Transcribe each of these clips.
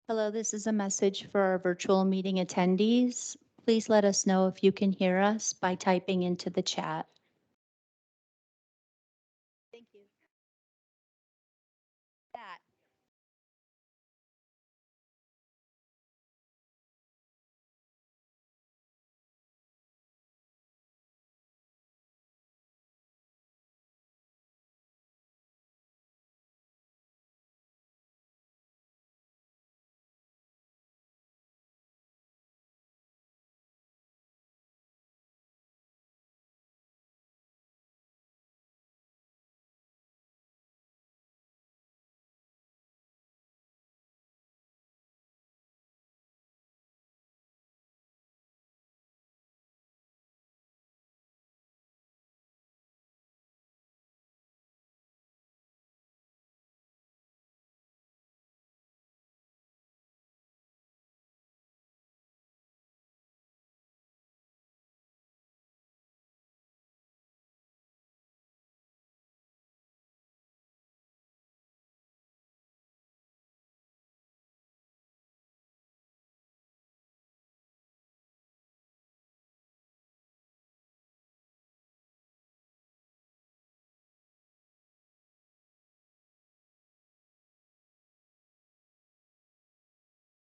Hello, this is a message for our virtual meeting attendees. Please let us know if you can hear us by typing into the chat. Thank you. That.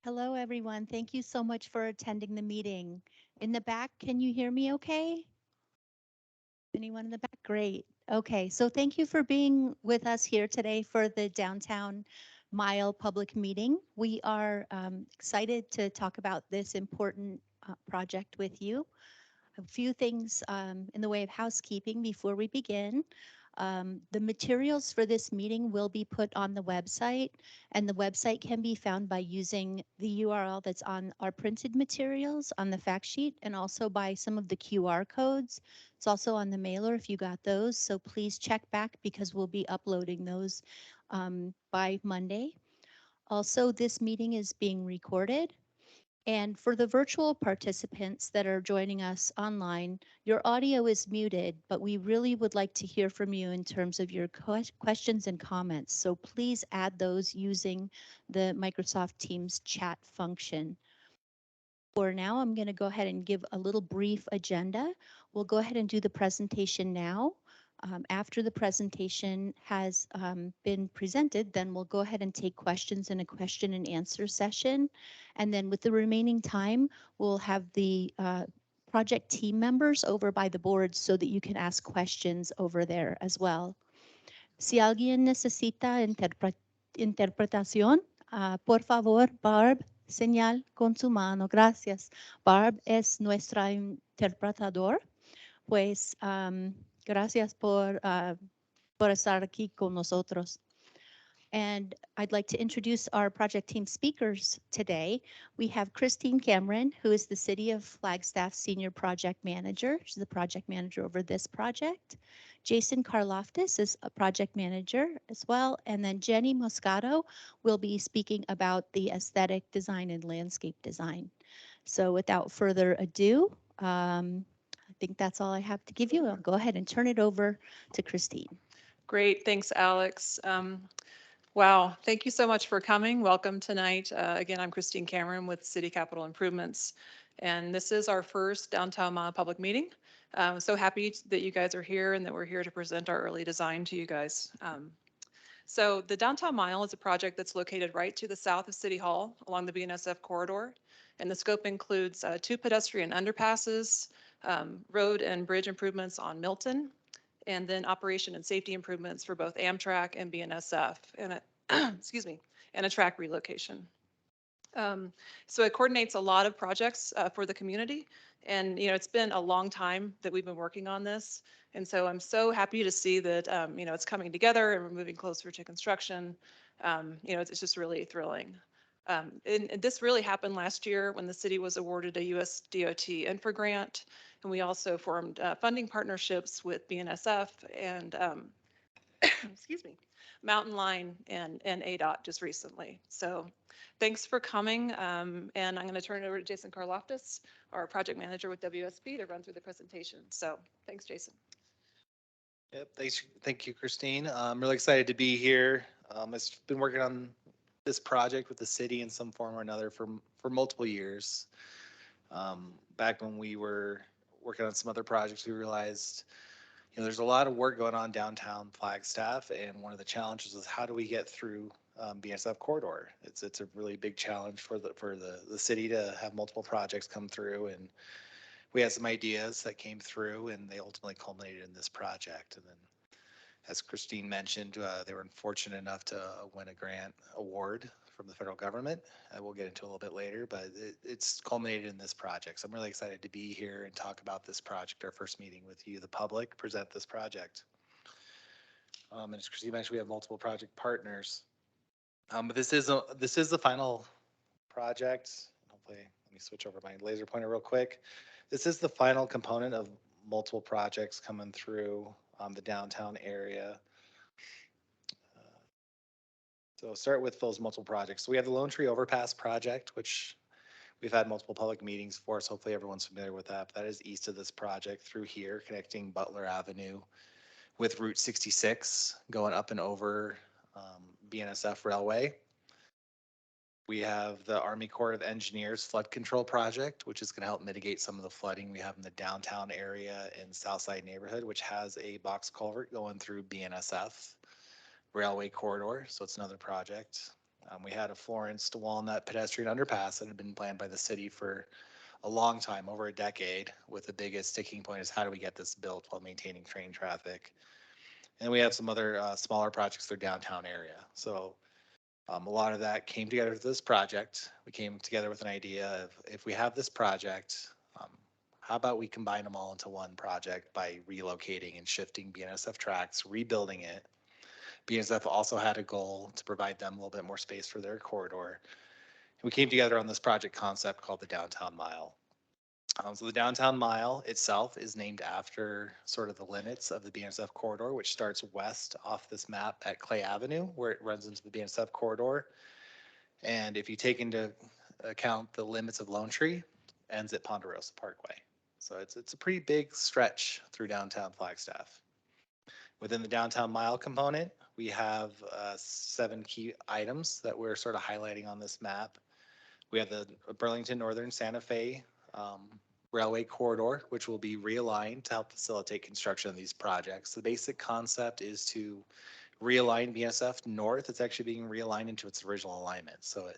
Hello, everyone. Thank you so much for attending the meeting. In the back, can you hear me okay? Anyone in the back? Great. Okay, so thank you for being with us here today for the Downtown Mile public meeting. We are excited to talk about this important project with you. A few things in the way of housekeeping before we begin. The materials for this meeting will be put on the website, and the website can be found by using the URL that's on our printed materials on the fact sheet, and also by some of the QR codes. It's also on the mailer if you got those, so please check back because we'll be uploading those by Monday. Also, this meeting is being recorded. And for the virtual participants that are joining us online, your audio is muted, but we really would like to hear from you in terms of your questions and comments. So please add those using the Microsoft Teams chat function. For now, I'm going to go ahead and give a little brief agenda. We'll go ahead and do the presentation now. After the presentation has been presented, then we'll go ahead and take questions in a question and answer session. And then with the remaining time, we'll have the project team members over by the board so that you can ask questions over there as well. Si alguien necesita interpretación, por favor, Barb, señal con su mano. Gracias. Barb es nuestra interpretador. Pues gracias por estar aquí con nosotros. And I'd like to introduce our project team speakers today. We have Christine Cameron, who is the City of Flagstaff Senior Project Manager. She's the project manager over this project. Jason Karloftis is a project manager as well. And then Jenny Moscato will be speaking about the aesthetic design and landscape design. So without further ado, I think that's all I have to give you. I'll go ahead and turn it over to Christine. Great, thanks, Alex. Wow, thank you so much for coming. Welcome tonight. Again, I'm Christine Cameron with City Capital Improvements, and this is our first Downtown Mile public meeting. So happy that you guys are here and that we're here to present our early design to you guys. So the Downtown Mile is a project that's located right to the south of City Hall along the BNSF corridor, and the scope includes 2 pedestrian underpasses, road and bridge improvements on Milton, and then operation and safety improvements for both Amtrak and BNSF, and a, excuse me, and a track relocation. So it coordinates a lot of projects for the community, and it's been a long time that we've been working on this, and so I'm so happy to see that it's coming together and we're moving closer to construction. It's just really thrilling. And this really happened last year when the city was awarded a US DOT infra grant, and we also formed funding partnerships with BNSF and excuse me, Mountain Line and ADOT just recently. So thanks for coming. And I'm going to turn it over to Jason Karloftis, our project manager with WSP, to run through the presentation. So thanks, Jason. Yep, thank you, Christine. I'm really excited to be here. I've been working on this project with the city in some form or another for multiple years. Back when we were working on some other projects, we realized, there's a lot of work going on downtown Flagstaff, and one of the challenges is how do we get through BNSF corridor? It's a really big challenge for the city to have multiple projects come through, and we had some ideas that came through, and they ultimately culminated in this project. And then, as Christine mentioned, they were fortunate enough to win a grant award from the federal government. We'll get into a little bit later, but it's culminated in this project. So I'm really excited to be here and talk about this project, our first meeting with you, the public, present this project. And as Christine mentioned, we have multiple project partners. But this is the final project. Hopefully, let me switch over my laser pointer real quick. This is the final component of multiple projects coming through the downtown area. So start with those multiple projects. So we have the Lone Tree Overpass project, which we've had multiple public meetings for, so hopefully everyone's familiar with that. But that is east of this project through here, connecting Butler Avenue with Route 66, going up and over BNSF Railway. We have the Army Corps of Engineers Flood Control Project, which is going to help mitigate some of the flooding we have in the downtown area and Southside neighborhood, which has a box culvert going through BNSF Railway corridor. So it's another project. We had a Florence to Walnut pedestrian underpass that had been planned by the city for a long time, over a decade, with the biggest sticking point is how do we get this built while maintaining train traffic. And we have some other smaller projects through downtown area. So a lot of that came together with this project. We came together with an idea of if we have this project, how about we combine them all into one project by relocating and shifting BNSF tracks, rebuilding it. BNSF also had a goal to provide them a little bit more space for their corridor. We came together on this project concept called the Downtown Mile. So the Downtown Mile itself is named after sort of the limits of the BNSF corridor, which starts west off this map at Clay Avenue, where it runs into the BNSF corridor. And if you take into account the limits of Lone Tree, ends at Ponderosa Parkway. So it's a pretty big stretch through downtown Flagstaff. Within the Downtown Mile component, we have 7 key items that we're sort of highlighting on this map. We have the Burlington Northern Santa Fe Railway corridor, which will be realigned to help facilitate construction of these projects. The basic concept is to realign BNSF north. It's actually being realigned into its original alignment. So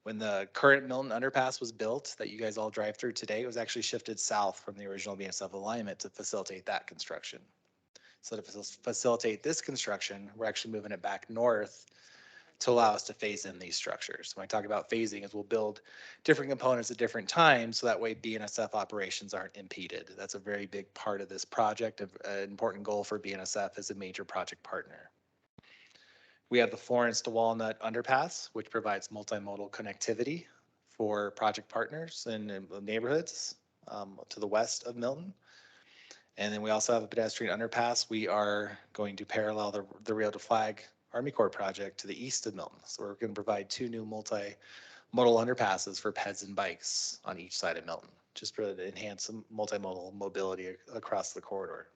when the current Milton Underpass was built that you guys all drive through today, it was actually shifted south from the original BNSF alignment to facilitate that construction. So to facilitate this construction, we're actually moving it back north to allow us to phase in these structures. When I talk about phasing, is we'll build different components at different times, so that way BNSF operations aren't impeded. That's a very big part of this project, an important goal for BNSF as a major project partner. We have the Florence to Walnut Underpass, which provides multimodal connectivity for project partners and neighborhoods to the west of Milton. And then we also have a pedestrian underpass. We are going to parallel the Rio de Flag Army Corps project to the east of Milton. So we're going to provide 2 new multimodal underpasses for peds and bikes on each side of Milton, just to enhance some multimodal mobility across the corridor.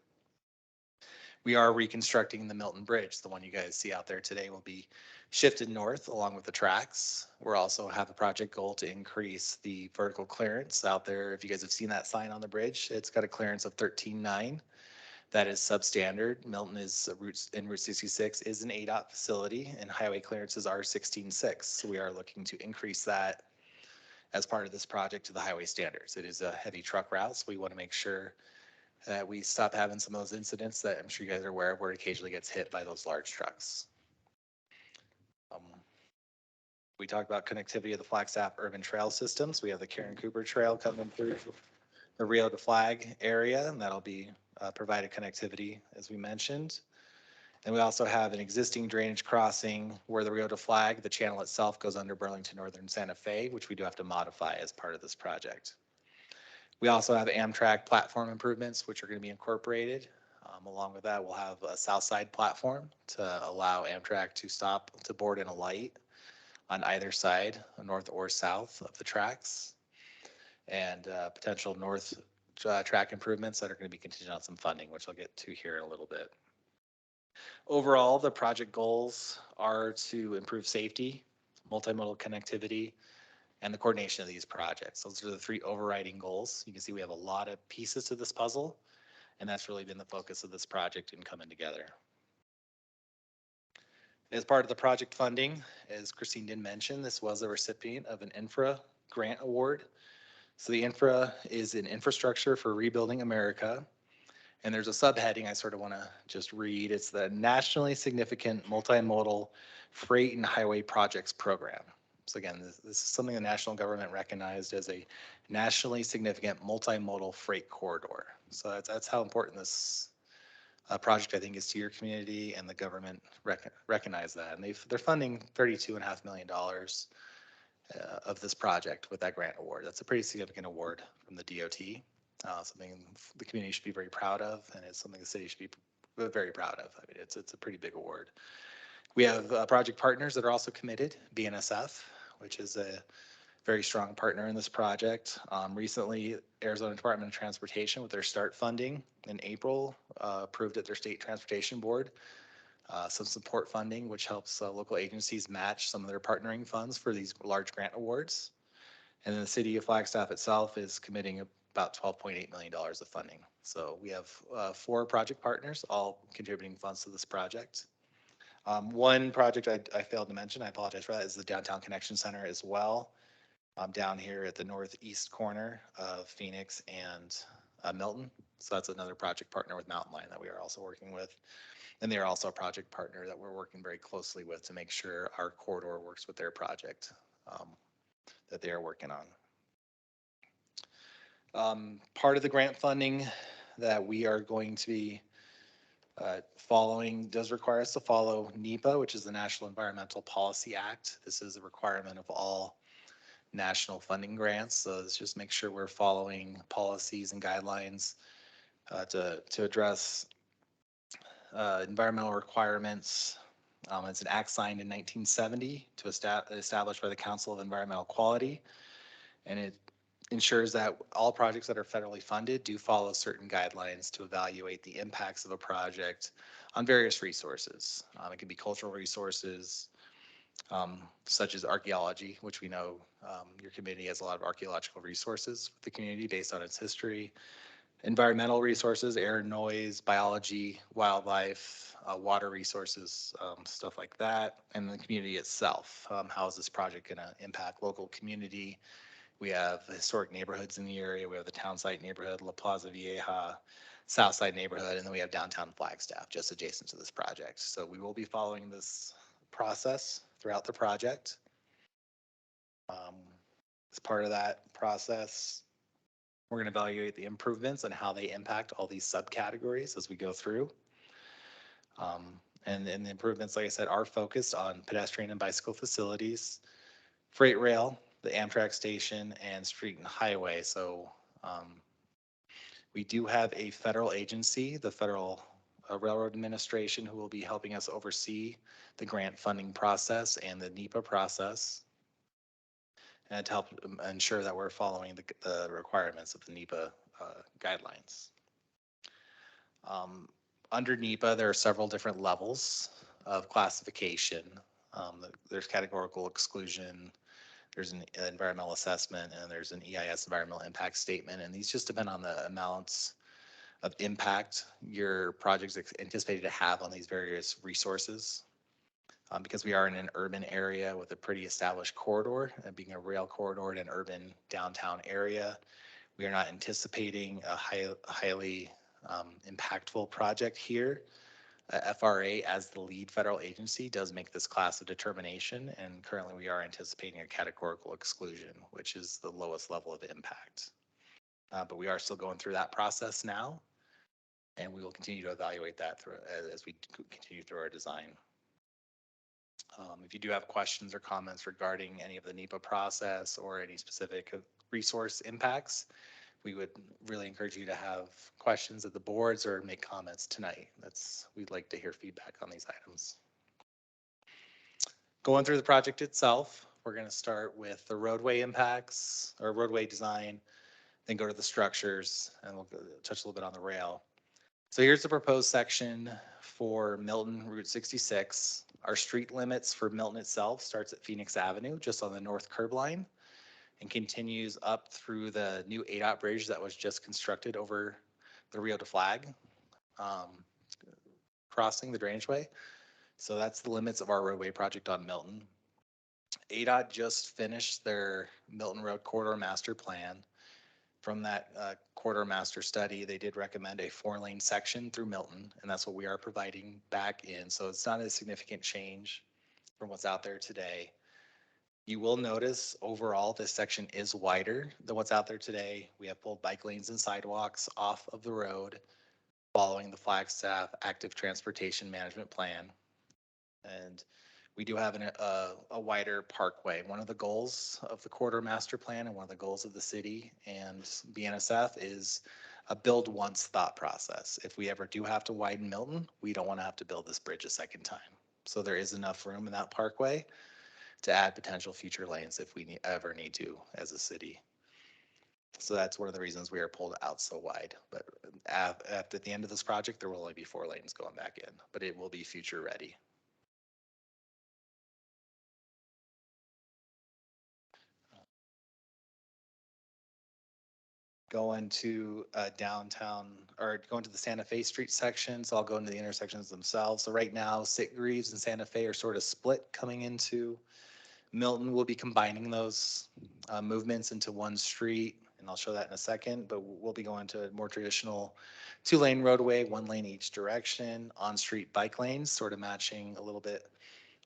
We are reconstructing the Milton Bridge. The one you guys see out there today will be shifted north along with the tracks. We're also have a project goal to increase the vertical clearance out there. If you guys have seen that sign on the bridge, it's got a clearance of 13.9. That is substandard. Milton is in Route 66 is an ADOT facility, and highway clearances are 16.6. So we are looking to increase that as part of this project to the highway standards. It is a heavy truck route, so we want to make sure that we stop having some of those incidents that I'm sure you guys are aware of, where it occasionally gets hit by those large trucks. We talked about connectivity of the Flagstaff urban trail systems. We have the Karen Cooper Trail coming through the Rio de Flag area, and that'll be provided connectivity, as we mentioned. And we also have an existing drainage crossing where the Rio de Flag, the channel itself, goes under Burlington Northern Santa Fe, which we do have to modify as part of this project. We also have Amtrak platform improvements, which are going to be incorporated. Along with that, we'll have a south side platform to allow Amtrak to stop to board in a light on either side, north or south of the tracks, and potential north track improvements that are going to be contingent on some funding, which I'll get to here in a little bit. Overall, the project goals are to improve safety, multimodal connectivity, and the coordination of these projects. Those are the three overriding goals. You can see we have a lot of pieces to this puzzle, and that's really been the focus of this project in coming together. As part of the project funding, as Christine did mention, this was a recipient of an infra grant award. So the infra is an infrastructure for rebuilding America. And there's a subheading I sort of want to just read. It's the Nationally Significant Multimodal Freight and Highway Projects Program. So again, this is something the national government recognized as a nationally significant multimodal freight corridor. So that's how important this project, I think, is to your community, and the government recognize that. And they're funding $32.5 million of this project with that grant award. That's a pretty significant award from the DOT. Something the community should be very proud of, and it's something the city should be very proud of. I mean, it's a pretty big award. We have project partners that are also committed, BNSF, which is a very strong partner in this project. Recently, Arizona Department of Transportation, with their START funding in April, approved at their state transportation board some support funding, which helps local agencies match some of their partnering funds for these large grant awards. And then the city of Flagstaff itself is committing about $12.8 million of funding. So we have 4 project partners, all contributing funds to this project. One project I failed to mention, I apologize for that, is the Downtown Connection Center as well. Down here at the northeast corner of Phoenix and Milton. So that's another project partner with Mountain Line that we are also working with. And they're also a project partner that we're working very closely with to make sure our corridor works with their project that they are working on. Part of the grant funding that we are going to be following does require us to follow NEPA, which is the National Environmental Policy Act. This is a requirement of all national funding grants. So let's just make sure we're following policies and guidelines to address environmental requirements. It's an act signed in 1970 to established by the Council of Environmental Quality, and it ensures that all projects that are federally funded do follow certain guidelines to evaluate the impacts of a project on various resources. It could be cultural resources, such as archaeology, which we know your community has a lot of archaeological resources with the community based on its history. Environmental resources, air, noise, biology, wildlife, water resources, stuff like that, and the community itself. How is this project going to impact local community? We have historic neighborhoods in the area. We have the Townsite neighborhood, La Plaza Vieja, Southside neighborhood, and then we have downtown Flagstaff just adjacent to this project. So we will be following this process throughout the project. As part of that process, we're going to evaluate the improvements and how they impact all these subcategories as we go through. And the improvements, like I said, are focused on pedestrian and bicycle facilities, freight rail, the Amtrak station, and street and highway. So we do have a federal agency, the Federal Railroad Administration, who will be helping us oversee the grant funding process and the NEPA process, and to help ensure that we're following the requirements of the NEPA guidelines. Under NEPA, there are several different levels of classification. There's categorical exclusion, there's an environmental assessment, and there's an EIS, environmental impact statement. And these just depend on the amounts of impact your project's anticipated to have on these various resources. Because we are in an urban area with a pretty established corridor, and being a rail corridor in an urban downtown area, we are not anticipating a highly impactful project here. FRA, as the lead federal agency, does make this class of determination, and currently we are anticipating a categorical exclusion, which is the lowest level of impact. But we are still going through that process now, and we will continue to evaluate that as we continue through our design. If you do have questions or comments regarding any of the NEPA process or any specific resource impacts, we would really encourage you to have questions at the boards or make comments tonight. We'd like to hear feedback on these items. Going through the project itself, we're going to start with the roadway impacts or roadway design, then go to the structures, and we'll touch a little bit on the rail. So here's the proposed section for Milton Route 66. Our street limits for Milton itself starts at Phoenix Avenue, just on the north curb line, and continues up through the new ADOT bridge that was just constructed over the Rio de Flag, crossing the drainage way. So that's the limits of our roadway project on Milton. ADOT just finished their Milton Road Corridor Master Plan. From that corridor master study, they did recommend a 4-lane section through Milton, and that's what we are providing back in. So it's not a significant change from what's out there today. You will notice overall this section is wider than what's out there today. We have pulled bike lanes and sidewalks off of the road following the Flagstaff Active Transportation Management Plan. And we do have a wider parkway. One of the goals of the corridor master plan and one of the goals of the city and BNSF is a build once thought process. If we ever do have to widen Milton, we don't want to have to build this bridge a second time. So there is enough room in that parkway to add potential future lanes if we ever need to as a city. So that's one of the reasons we are pulled out so wide. But at the end of this project, there will only be 4 lanes going back in, but it will be future ready. Going to downtown or going to the Santa Fe Street section. So I'll go into the intersections themselves. So right now, Sitgreaves and Santa Fe are sort of split coming into Milton. We'll be combining those movements into one street, and I'll show that in a second. But we'll be going to a more traditional 2-lane roadway, 1 lane each direction, on-street bike lanes, sort of matching a little bit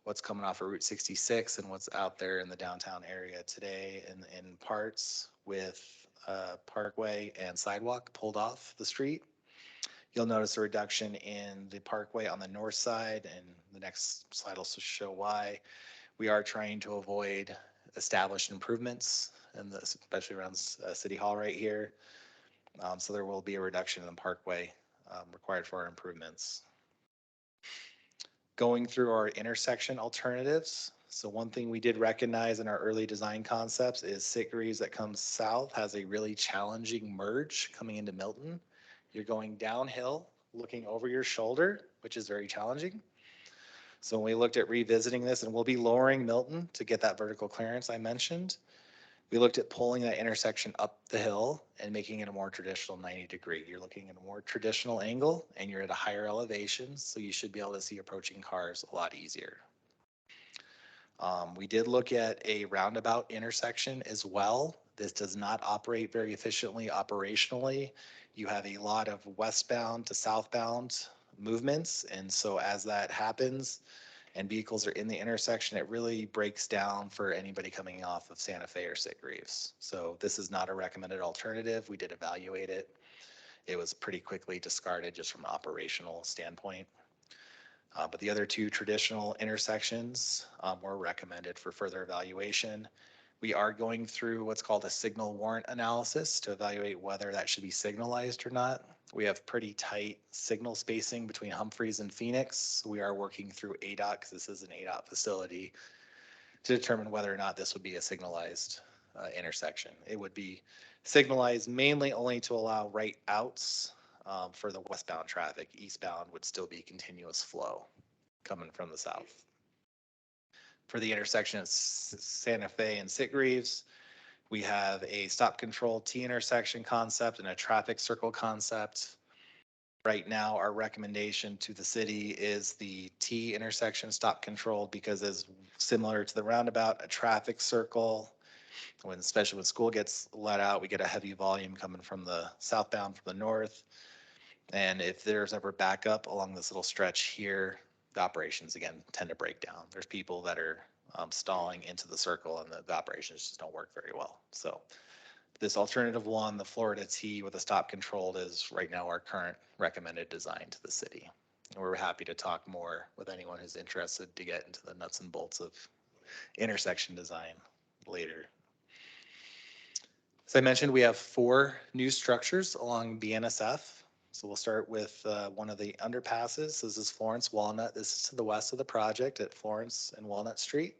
what's coming off of Route 66 and what's out there in the downtown area today in parts with parkway and sidewalk pulled off the street. You'll notice a reduction in the parkway on the north side, and the next slide will show why. We are trying to avoid established improvements, and especially around City Hall right here. So there will be a reduction in the parkway required for our improvements. Going through our intersection alternatives. So one thing we did recognize in our early design concepts is Sitgreaves that comes south has a really challenging merge coming into Milton. You're going downhill, looking over your shoulder, which is very challenging. So when we looked at revisiting this, and we'll be lowering Milton to get that vertical clearance I mentioned, we looked at pulling that intersection up the hill and making it a more traditional 90-degree. You're looking at a more traditional angle and you're at a higher elevation, so you should be able to see approaching cars a lot easier. We did look at a roundabout intersection as well. This does not operate very efficiently operationally. You have a lot of westbound to southbound movements, and so as that happens, and vehicles are in the intersection, it really breaks down for anybody coming off of Santa Fe or Sitgreaves. So this is not a recommended alternative. We did evaluate it. It was pretty quickly discarded just from an operational standpoint. But the other 2 traditional intersections were recommended for further evaluation. We are going through what's called a signal warrant analysis to evaluate whether that should be signalized or not. We have pretty tight signal spacing between Humphreys and Phoenix. We are working through ADOT, because this is an ADOT facility, to determine whether or not this would be a signalized intersection. It would be signalized mainly only to allow right outs for the westbound traffic. Eastbound would still be continuous flow coming from the south. For the intersection of Santa Fe and Sitgreaves, we have a stop control T intersection concept and a traffic circle concept. Right now, our recommendation to the city is the T intersection stop control, because as similar to the roundabout, a traffic circle, especially when school gets let out, we get a heavy volume coming from the southbound from the north. And if there's ever backup along this little stretch here, the operations again tend to break down. There's people that are stalling into the circle, and the operations just don't work very well. So this alternative one, the Florida T with a stop controlled, is right now our current recommended design to the city. And we're happy to talk more with anyone who's interested to get into the nuts and bolts of intersection design later. As I mentioned, we have 4 new structures along BNSF. So we'll start with one of the underpasses. This is Florence Walnut. This is to the west of the project at Florence and Walnut Street.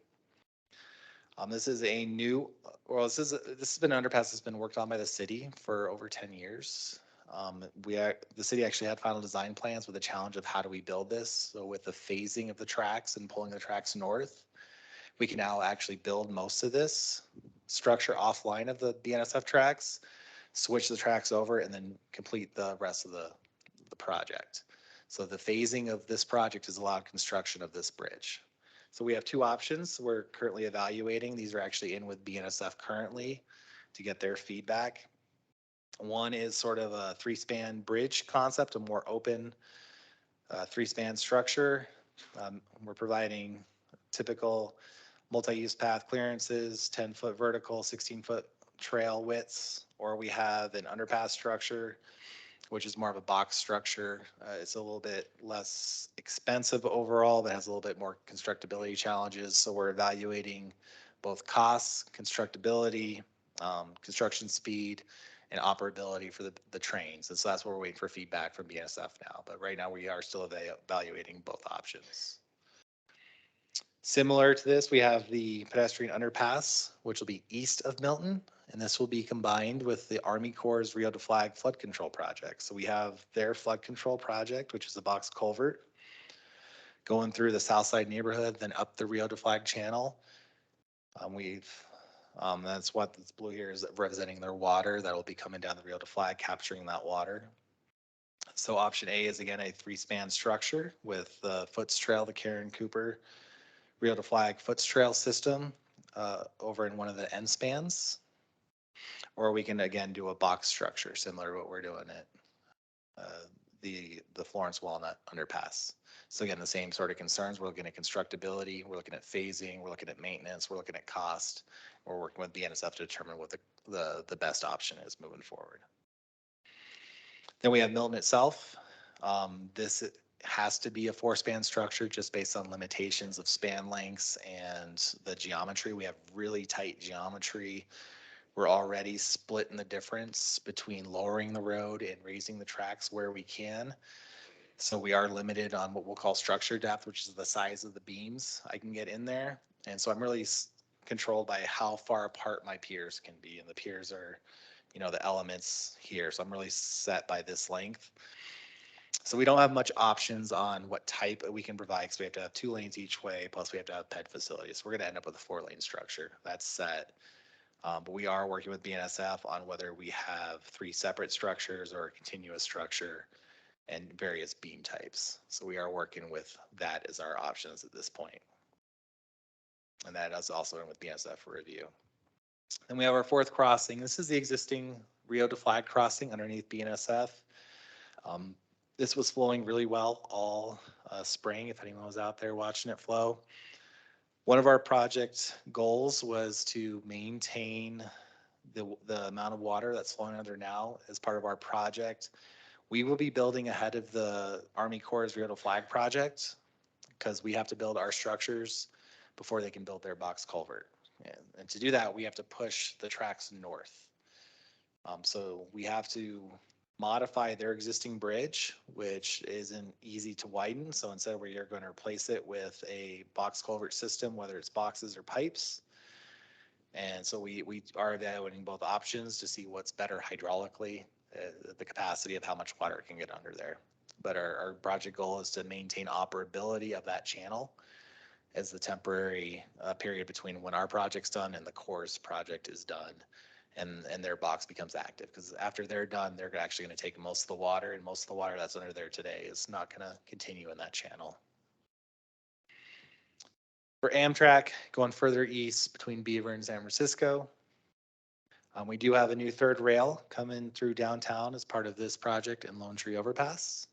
This is a new, well, this has been an underpass that's been worked on by the city for over 10 years. The city actually had final design plans with the challenge of how do we build this? So with the phasing of the tracks and pulling the tracks north, we can now actually build most of this structure offline of the BNSF tracks, switch the tracks over, and then complete the rest of the project. So the phasing of this project has allowed construction of this bridge. So we have two options we're currently evaluating. These are actually in with BNSF currently to get their feedback. One is sort of a three-span bridge concept, a more open three-span structure. We're providing typical multi-use path clearances, 10-foot vertical, 16-foot trail widths, or we have an underpass structure, which is more of a box structure. It's a little bit less expensive overall, but has a little bit more constructability challenges. So we're evaluating both costs, constructability, construction speed, and operability for the trains. And so that's what we're waiting for feedback from BNSF now. But right now we are still evaluating both options. Similar to this, we have the pedestrian underpass, which will be east of Milton, and this will be combined with the Army Corps' Rio de Flag flood control project. So we have their flood control project, which is a box culvert, going through the south side neighborhood, then up the Rio de Flag channel. That's what this blue here is representing their water that will be coming down the Rio de Flag, capturing that water. So option A is again a three-span structure with the Foots Trail, the Karen Cooper Rio de Flag Foots Trail system over in one of the end spans. Or we can again do a box structure similar to what we're doing at the Florence Walnut underpass. So again, the same sort of concerns. We're looking at constructability, we're looking at phasing, we're looking at maintenance, we're looking at cost. We're working with BNSF to determine what the best option is moving forward. Then we have Milton itself. This has to be a 4-span structure just based on limitations of span lengths and the geometry. We have really tight geometry. We're already splitting the difference between lowering the road and raising the tracks where we can. So we are limited on what we'll call structure depth, which is the size of the beams I can get in there. And so I'm really controlled by how far apart my piers can be. And the piers are, the elements here. So I'm really set by this length. So we don't have much options on what type we can provide because we have to have 2 lanes each way, plus we have to have PED facilities. So we're going to end up with a 4-lane structure. That's set. But we are working with BNSF on whether we have 3 separate structures or a continuous structure and various beam types. So we are working with that as our options at this point. And that is also in with BNSF for review. Then we have our 4th crossing. This is the existing Rio de Flag crossing underneath BNSF. This was flowing really well all spring, if anyone was out there watching it flow. One of our project goals was to maintain the amount of water that's flowing under now as part of our project. We will be building ahead of the Army Corps' Rio de Flag project because we have to build our structures before they can build their box culvert. And to do that, we have to push the tracks north. So we have to modify their existing bridge, which isn't easy to widen. So instead we are going to replace it with a box culvert system, whether it's boxes or pipes. And so we are evaluating both options to see what's better hydraulically, the capacity of how much water can get under there. But our project goal is to maintain operability of that channel as the temporary period between when our project's done and the Corps' project is done. And their box becomes active because after they're done, they're actually going to take most of the water, and most of the water that's under there today is not going to continue in that channel. For Amtrak, going further east between Beaver and San Francisco, we do have a new 3rd rail coming through downtown as part of this project in Lone Tree Overpass.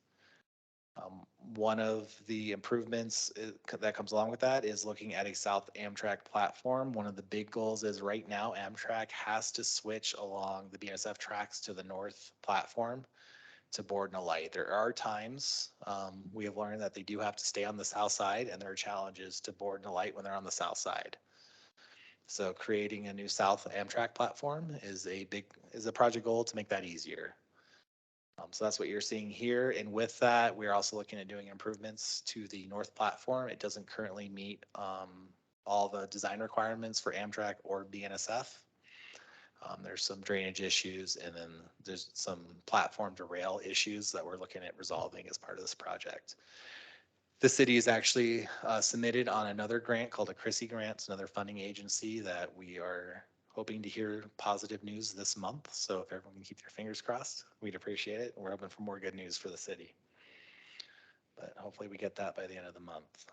One of the improvements that comes along with that is looking at a South Amtrak platform. One of the big goals is right now Amtrak has to switch along the BNSF tracks to the north platform to board and alight. There are times we have learned that they do have to stay on the south side, and there are challenges to board and alight when they're on the south side. So creating a new South Amtrak platform is a project goal to make that easier. So that's what you're seeing here. And with that, we're also looking at doing improvements to the north platform. It doesn't currently meet all the design requirements for Amtrak or BNSF. There's some drainage issues, and then there's some platform to rail issues that we're looking at resolving as part of this project. The city is actually submitted on another grant called a CRISI grant. It's another funding agency that we are hoping to hear positive news this month. So if everyone can keep their fingers crossed, we'd appreciate it. We're hoping for more good news for the city. But hopefully we get that by the end of the month.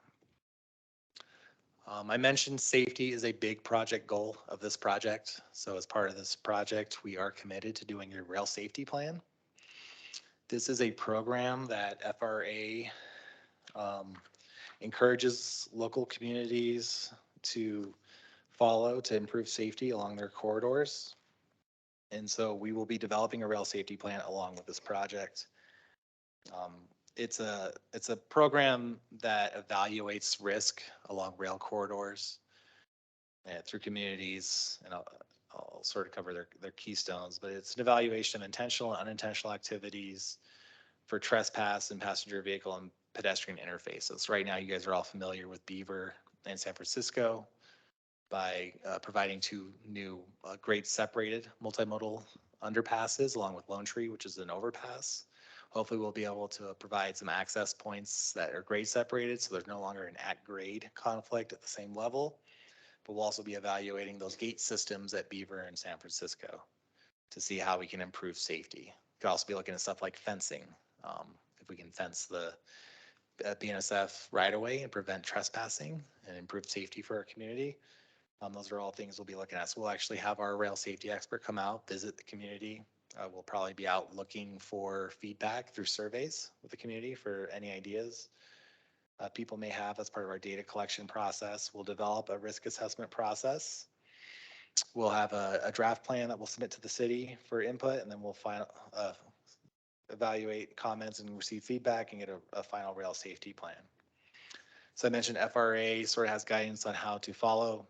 I mentioned safety is a big project goal of this project. So as part of this project, we are committed to doing a rail safety plan. This is a program that FRA encourages local communities to follow to improve safety along their corridors. And so we will be developing a rail safety plan along with this project. It's a program that evaluates risk along rail corridors through communities, and I'll sort of cover their keystones, but it's an evaluation of intentional and unintentional activities for trespass and passenger vehicle and pedestrian interfaces. Right now, you guys are all familiar with Beaver and San Francisco by providing two new grade separated multimodal underpasses along with Lone Tree, which is an overpass. Hopefully we'll be able to provide some access points that are grade separated, so there's no longer an at grade conflict at the same level. But we'll also be evaluating those gate systems at Beaver and San Francisco to see how we can improve safety. Could also be looking at stuff like fencing. If we can fence the BNSF right away and prevent trespassing and improve safety for our community. Those are all things we'll be looking at. So we'll actually have our rail safety expert come out, visit the community. We'll probably be out looking for feedback through surveys with the community for any ideas people may have as part of our data collection process. We'll develop a risk assessment process. We'll have a draft plan that we'll submit to the city for input, and then we'll evaluate comments and receive feedback and get a final rail safety plan. So I mentioned FRA sort of has guidance on how to follow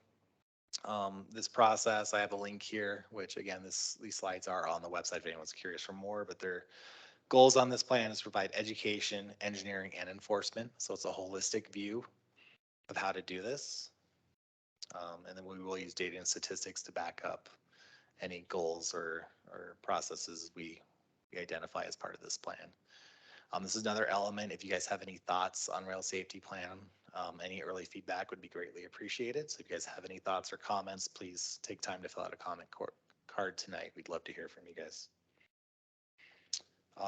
this process. I have a link here, which again, these slides are on the website if anyone's curious for more, but their goals on this plan is to provide education, engineering, and enforcement. So it's a holistic view of how to do this. And then we will use data and statistics to back up any goals or processes we identify as part of this plan. This is another element. If you guys have any thoughts on rail safety plan, any early feedback would be greatly appreciated. So if you guys have any thoughts or comments, please take time to fill out a comment card tonight. We'd love to hear from you guys.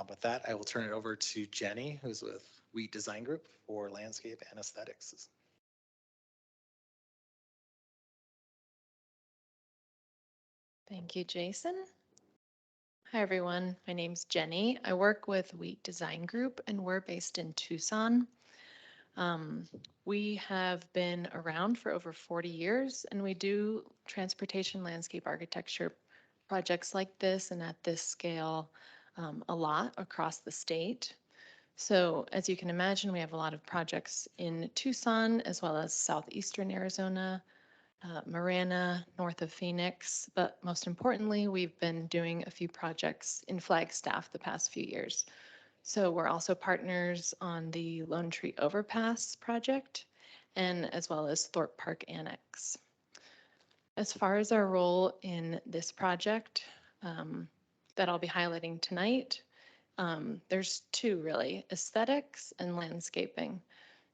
With that, I will turn it over to Jenny, who's with Wheat Design Group for landscape and aesthetics. Thank you, Jason. Hi, everyone. My name's Jenny. I work with Wheat Design Group, and we're based in Tucson. We have been around for over 40 years, and we do transportation landscape architecture projects like this and at this scale a lot across the state. So as you can imagine, we have a lot of projects in Tucson as well as southeastern Arizona, Marana, north of Phoenix, but most importantly, we've been doing a few projects in Flagstaff the past few years. So we're also partners on the Lone Tree Overpass project and as well as Thorpe Park Annex. As far as our role in this project that I'll be highlighting tonight, there's two really, aesthetics and landscaping.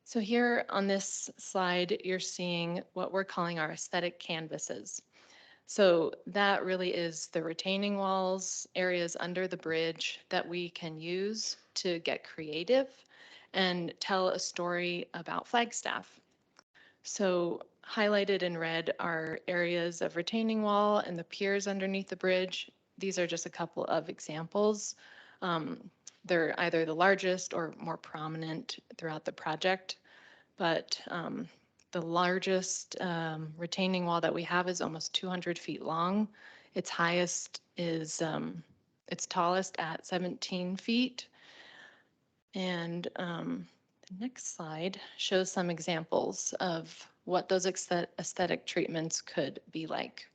So here on this slide, you're seeing what we're calling our aesthetic canvases. So that really is the retaining walls, areas under the bridge that we can use to get creative and tell a story about Flagstaff. So highlighted in red are areas of retaining wall and the piers underneath the bridge. These are just a couple of examples. They're either the largest or more prominent throughout the project, but the largest retaining wall that we have is almost 200 feet long. Its highest is, its tallest at 17 feet. And the next slide shows some examples of what those aesthetic treatments could be like.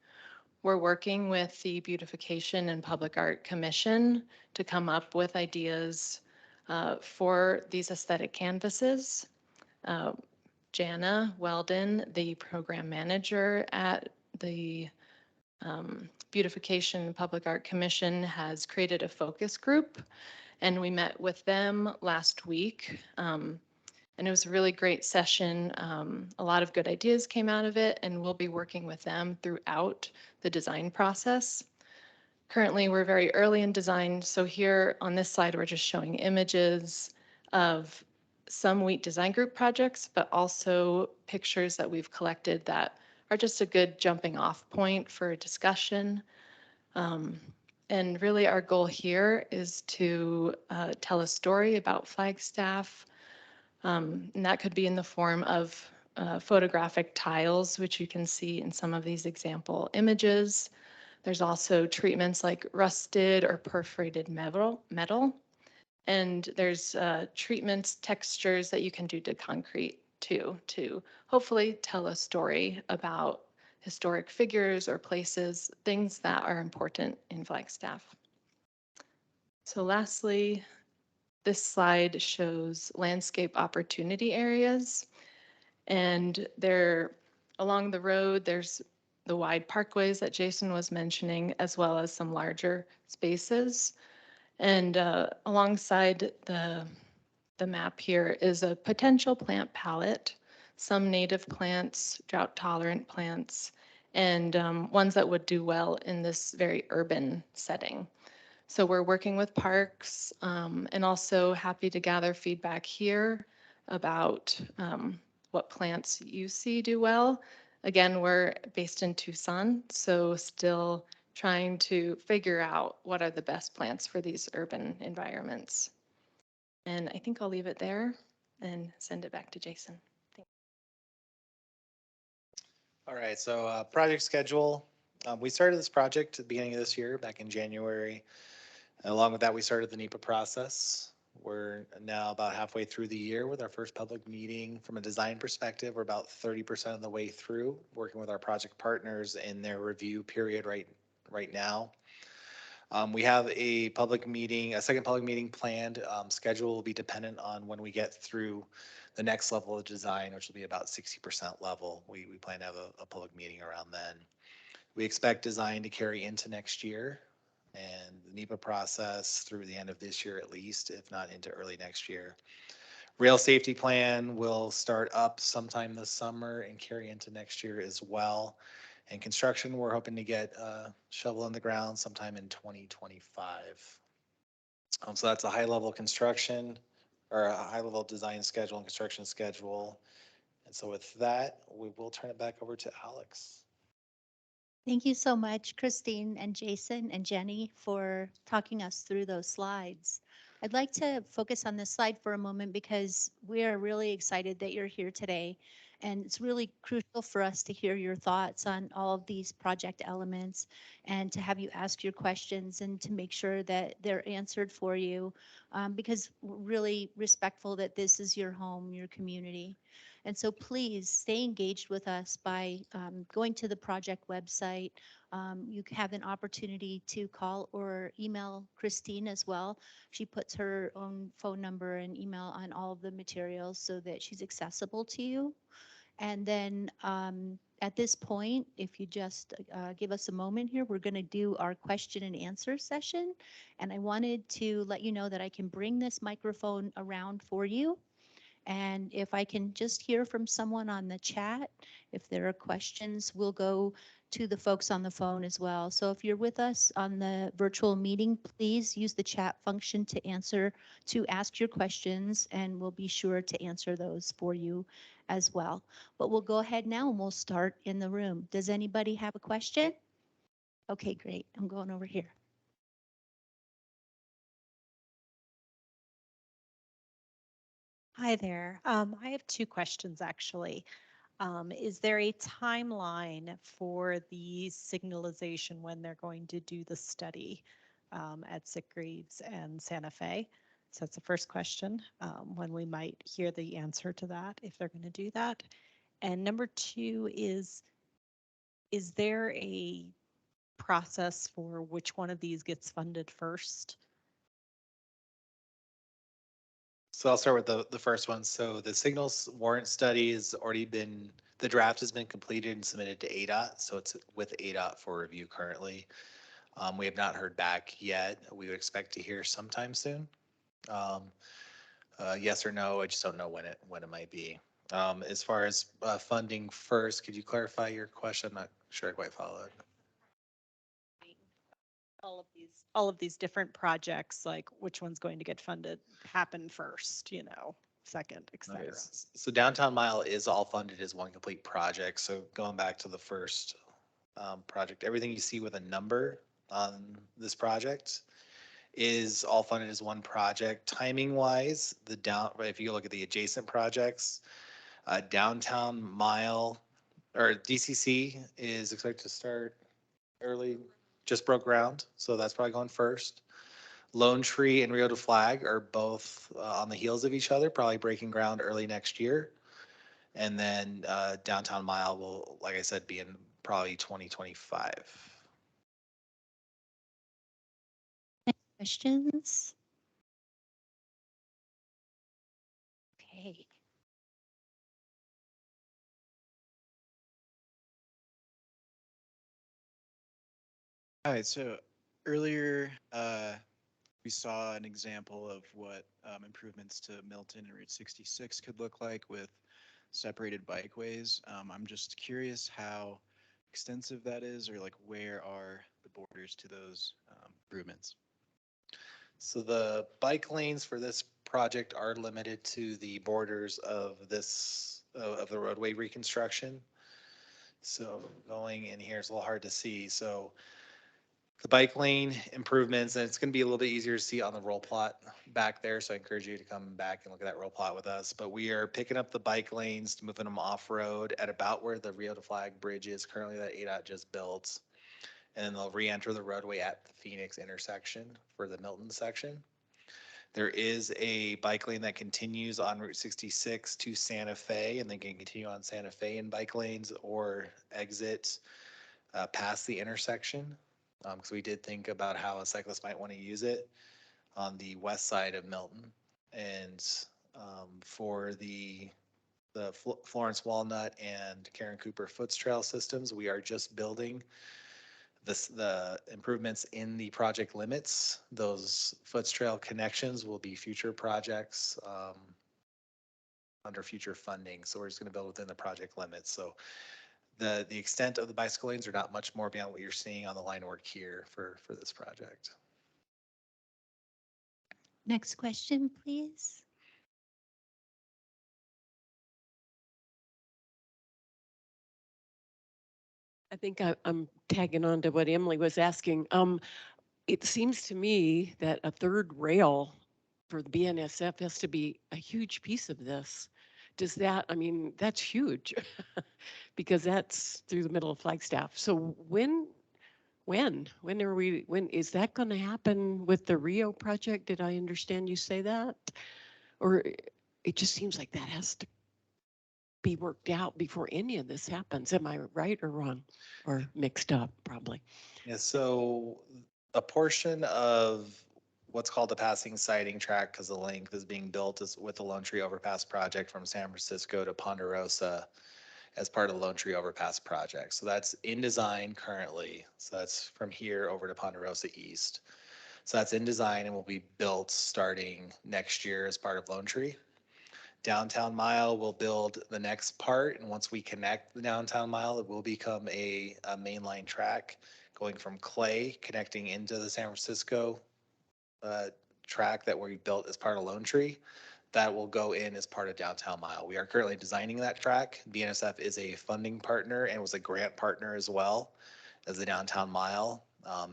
We're working with the Beautification and Public Art Commission to come up with ideas for these aesthetic canvases. Jana Weldon, the program manager at the Beautification and Public Art Commission has created a focus group, and we met with them last week. And it was a really great session. A lot of good ideas came out of it, and we'll be working with them throughout the design process. Currently, we're very early in design, so here on this slide, we're just showing images of some WHEAT Design Group projects, but also pictures that we've collected that are just a good jumping off point for a discussion. And really our goal here is to tell a story about Flagstaff. And that could be in the form of photographic tiles, which you can see in some of these example images. There's also treatments like rusted or perforated metal. And there's treatments, textures that you can do to concrete too, to hopefully tell a story about historic figures or places, things that are important in Flagstaff. So lastly, this slide shows landscape opportunity areas. And there, along the road, there's the wide parkways that Jason was mentioning, as well as some larger spaces. And alongside the map here is a potential plant palette, some native plants, drought tolerant plants, and ones that would do well in this very urban setting. So we're working with parks and also happy to gather feedback here about what plants you see do well. Again, we're based in Tucson, so still trying to figure out what are the best plants for these urban environments. And I think I'll leave it there and send it back to Jason. All right, so project schedule. We started this project at the beginning of this year, back in January. And along with that, we started the NEPA process. We're now about halfway through the year with our first public meeting. From a design perspective, we're about 30% of the way through, working with our project partners in their review period right now. We have a public meeting, a second public meeting planned. Schedule will be dependent on when we get through the next level of design, which will be about 60% level. We plan to have a public meeting around then. We expect design to carry into next year and the NEPA process through the end of this year at least, if not into early next year. Rail safety plan will start up sometime this summer and carry into next year as well. And construction, we're hoping to get a shovel in the ground sometime in 2025. So that's a high level construction or a high level design schedule and construction schedule. And so with that, we will turn it back over to Alex. Thank you so much, Christine and Jason and Jenny, for talking us through those slides. I'd like to focus on this slide for a moment because we are really excited that you're here today. And it's really crucial for us to hear your thoughts on all of these project elements and to have you ask your questions and to make sure that they're answered for you, because we're really respectful that this is your home, your community. And so please stay engaged with us by going to the project website. You have an opportunity to call or email Christine as well. She puts her own phone number and email on all of the materials so that she's accessible to you. And then at this point, if you just give us a moment here, we're going to do our question and answer session. And I wanted to let you know that I can bring this microphone around for you. And if I can just hear from someone on the chat, if there are questions, we'll go to the folks on the phone as well. So if you're with us on the virtual meeting, please use the chat function to ask your questions, and we'll be sure to answer those for you as well. But we'll go ahead now and we'll start in the room. Does anybody have a question? Okay, great. I'm going over here. Hi there. I have two questions actually. Is there a timeline for the signalization when they're going to do the study at Sitgreaves and Santa Fe? So that's the first question, when we might hear the answer to that, if they're going to do that. And number two is there a process for which one of these gets funded first? So I'll start with the first one. So the signals warrant study has already been, The draft has been completed and submitted to ADOT, so it's with ADOT for review currently. We have not heard back yet. We would expect to hear sometime soon. Yes or no, I just don't know when it might be. As far as funding first, could you clarify your question? I'm not sure I quite followed. All of these different projects, like which one's going to get funded, happen first, you know, second, et Okay, cetera. so Downtown Mile is all funded as one complete project. So going back to the first project, everything you see with a number on this project is all funded as one project. Timing wise, if you look at the adjacent projects, Downtown Mile or DCC is expected to start early, just broke ground. So that's probably going first. Lone Tree and Rio de Flag are both on the heels of each other, probably breaking ground early next year. And then Downtown Mile will, like I said, be in probably 2025. Questions? Okay. Hi, so earlier, we saw an example of what improvements to Milton and Route 66 could look like with separated bikeways. I'm just curious how extensive that is, or like where are the borders to those improvements? So the bike lanes for this project are limited to the borders of of the roadway reconstruction. So going in here is a little hard to see. So the bike lane improvements, and it's going to be a little bit easier to see on the roll plot back there. So I encourage you to come back and look at that roll plot with us. But we are picking up the bike lanes, moving them off road at about where the Rio de Flag Bridge is currently that ADOT just built. And then they'll re-enter the roadway at the Phoenix intersection for the Milton section. There is a bike lane that continues on Route 66 to Santa Fe, and they can continue on Santa Fe in bike lanes or exit past the intersection. Because we did think about how a cyclist might want to use it on the west side of Milton. And for the Florence Walnut and Karen Cooper Foots Trail systems, we are just building the improvements in the project limits. Those Foots Trail connections will be future projects under future funding. So we're just going to build within the project limits. So the extent of the bicycle lanes are not much more beyond what you're seeing on the line work here for this project. Next question, please. I think I'm tagging on to what Emily was asking. It seems to me that a third rail for the BNSF has to be a huge piece of this. Does that, I mean, that's huge because that's through the middle of Flagstaff. So when is that going to happen with the Rio project? Did I understand you say that? Or it just seems like that has to be worked out before any of this happens. Am I right or wrong? Or mixed up, probably? Yeah, so a portion of what's called the passing siding track, because the length is being built, is with the Lone Tree Overpass project from San Francisco to Ponderosa as part of the Lone Tree Overpass project. So that's in design currently. So that's from here over to Ponderosa East. So that's in design and will be built starting next year as part of Lone Tree. Downtown Mile will build the next part, and once we connect the Downtown Mile, it will become a mainline track going from Clay connecting into the San Francisco track that we built as part of Lone Tree. That will go in as part of Downtown Mile. We are currently designing that track. BNSF is a funding partner and was a grant partner as well as the Downtown Mile.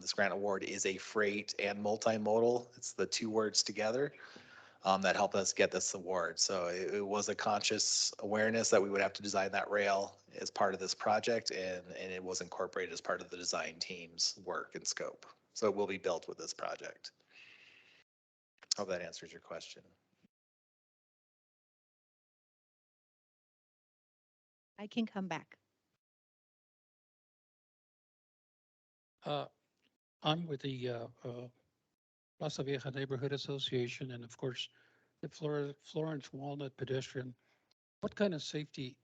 This grant award is a freight and multimodal. It's the two words together. That helped us get this award. So it was a conscious awareness that we would have to design that rail as part of this project, and it was incorporated as part of the design team's work and scope. So it will be built with this project. Hope that answers your question. I can come back. I'm with the Plaza Vieja Neighborhood Association and of course the Florence Walnut pedestrian. What kind of safety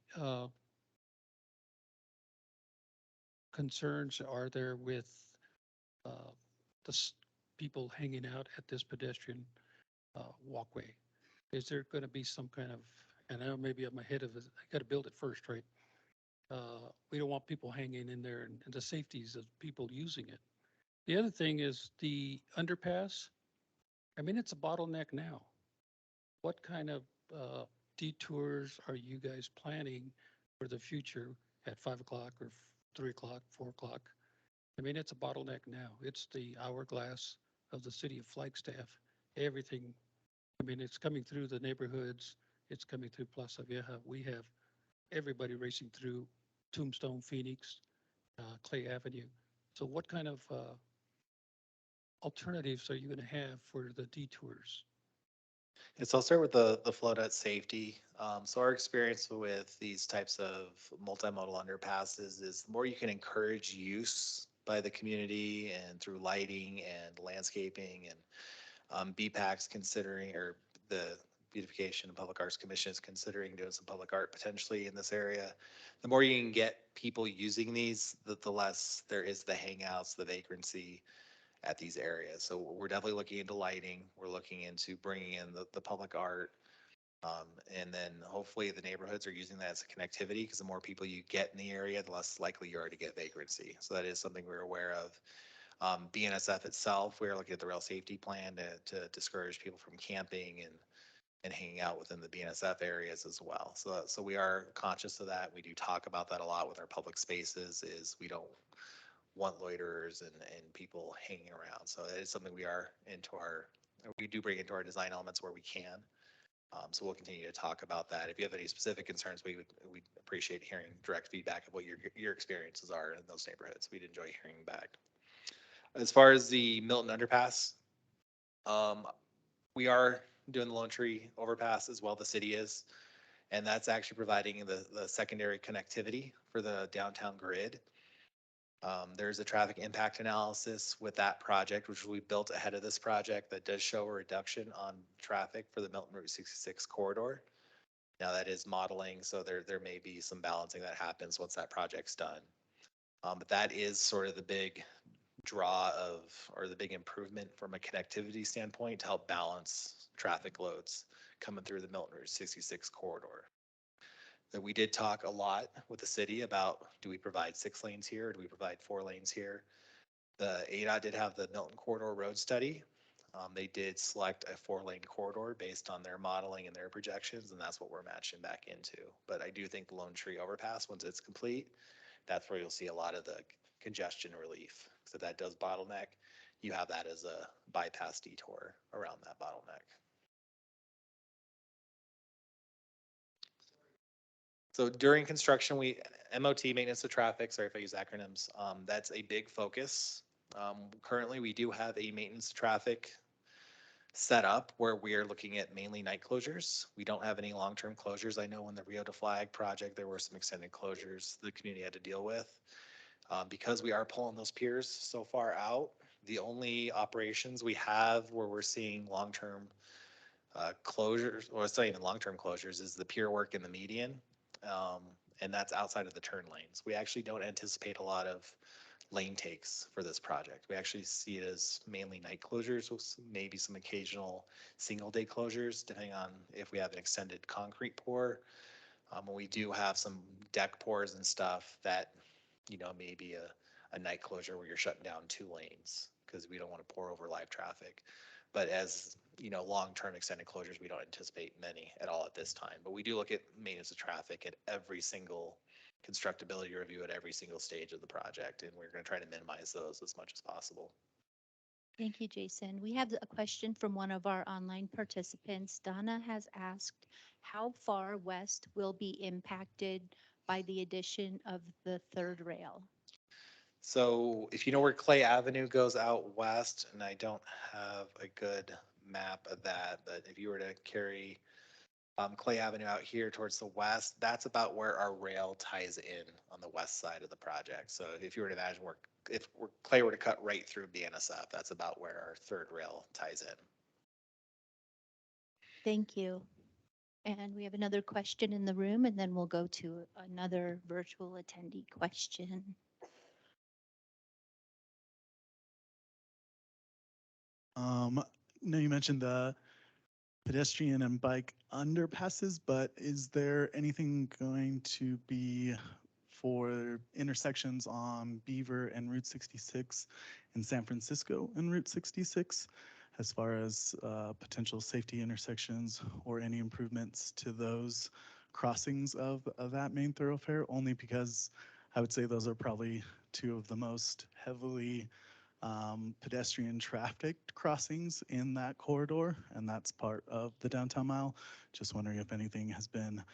concerns are there with uh, people hanging out at this pedestrian walkway? Is there going to be some kind of, and I know maybe I'm ahead of it, I got to build it first, right? We don't want people hanging in there and the safeties of people using it. The other thing is the underpass. I mean, it's a bottleneck now. What kind of detours are you guys planning for the future at 5 o'clock or 3 o'clock, 4 o'clock? I mean, it's a bottleneck now. It's the hourglass of the city of Flagstaff. Everything, I mean, it's coming through the neighborhoods. It's coming through Plaza Vieja. We have everybody racing through Tombstone, Phoenix, Clay Avenue. So what kind of alternatives are you going to have for the detours? And so I'll start with the flow net safety. So our experience with these types of multimodal underpasses is the more you can encourage use by the community and through lighting and landscaping and BPAC's considering, or the Beautification and Public Arts Commission is considering doing some public art potentially in this area. The more you can get people using these, the less there is the hangouts, the vagrancy at these areas. So we're definitely looking into lighting. We're looking into bringing in the public art. And then hopefully the neighborhoods are using that as a connectivity, because the more people you get in the area, the less likely you are to get vagrancy. So that is something we're aware of. BNSF itself, we're looking at the rail safety plan to discourage people from camping and hanging out within the BNSF areas as well. So we are conscious of that. We do talk about that a lot with our public spaces, is we don't want loiterers and people hanging around. So that is something we do bring into our design elements where we can. So we'll continue to talk about that. If you have any specific concerns, we'd appreciate hearing direct feedback of what your experiences are in those neighborhoods. We'd enjoy hearing back. As far as the Milton Underpass, we are doing the Lone Tree Overpass as well, the city is. And that's actually providing the secondary connectivity for the downtown grid. There's a traffic impact analysis with that project, which we built ahead of this project, that does show a reduction on traffic for the Milton Route 66 corridor. Now that is modeling, so there may be some balancing that happens once that project's done. But that is sort of the big draw or the big improvement from a connectivity standpoint to help balance traffic loads coming through the Milton Route 66 corridor. That we did talk a lot with the city about, do we provide 6 lanes here? Or do we provide 4 lanes here? The ADOT did have the Milton Corridor Road Study. They did select a 4-lane corridor based on their modeling and their projections, and that's what we're matching back into. But I do think the Lone Tree Overpass, once it's complete, that's where you'll see a lot of the congestion relief. So that does bottleneck. You have that as a bypass detour around that bottleneck. So during construction, MOT, maintenance of traffic, sorry if I use acronyms, that's a big focus. Currently, we do have a maintenance of traffic set up where we are looking at mainly night closures. We don't have any long-term closures. I know when the Rio de Flag project, there were some extended closures the community had to deal with. Because we are pulling those piers so far out, the only operations we have where we're seeing long-term closures, or it's not even long-term closures, is the pier work in the median. And that's outside of the turn lanes. We actually don't anticipate a lot of lane takes for this project. We actually see it as mainly night closures with maybe some occasional single day closures, depending on if we have an extended concrete pour. When we do have some deck pours and stuff that, maybe a night closure where you're shutting down 2 lanes because we don't want to pour over live traffic. But as long-term extended closures, we don't anticipate many at all at this time. But we do look at maintenance of traffic at every single constructability review at every single stage of the project, and we're going to try to minimize those as much as possible. Thank you, Jason. We have a question from one of our online participants. Donna has asked, how far west will be impacted by the addition of the 3rd rail? So if you know where Clay Avenue goes out west, and I don't have a good map of that, but if you were to carry Clay Avenue out here towards the west, that's about where our rail ties in on the west side of the project. So if you were to imagine if Clay were to cut right through BNSF, that's about where our 3rd rail ties in. Thank you. And we have another question in the room, and then we'll go to another virtual attendee question. No, you mentioned the pedestrian and bike underpasses, but is there anything going to be for intersections on Beaver and Route 66 in San Francisco and Route 66 as far as potential safety intersections or any improvements to those crossings of that main thoroughfare? Only because I would say those are probably two of the most heavily pedestrian trafficked crossings in that corridor, and that's part of the downtown mile. Just wondering if anything has been